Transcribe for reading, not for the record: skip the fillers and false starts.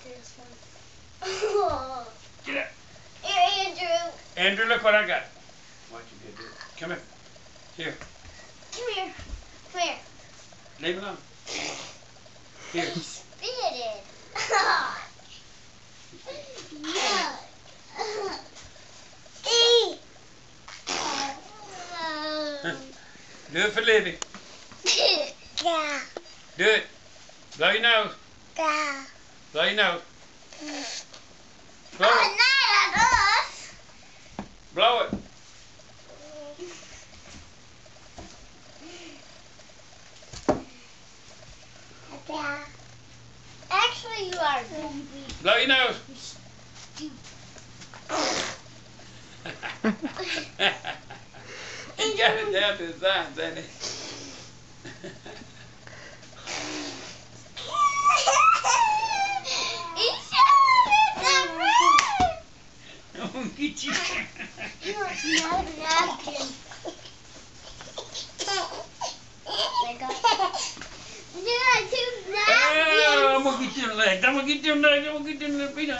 this one. Get up. Here, Andrew. Andrew, look what I got. What you did do? Come here. Here. Come here. Come here. Leave it alone. Here. Spit it. Do it for Libby. Yeah. Do it. Blow your nose. Yeah. Blow your nose. Blow Oh, it. not at us. Blow it. Yeah. Actually, you are. Blow your nose. He got it down to his eyes, hasn't he? I'm gonna get you. You are not a napkin. Yeah, two napkins. Oh, I'm gonna get your legs. I'm gonna get your legs. I'm gonna get your feet.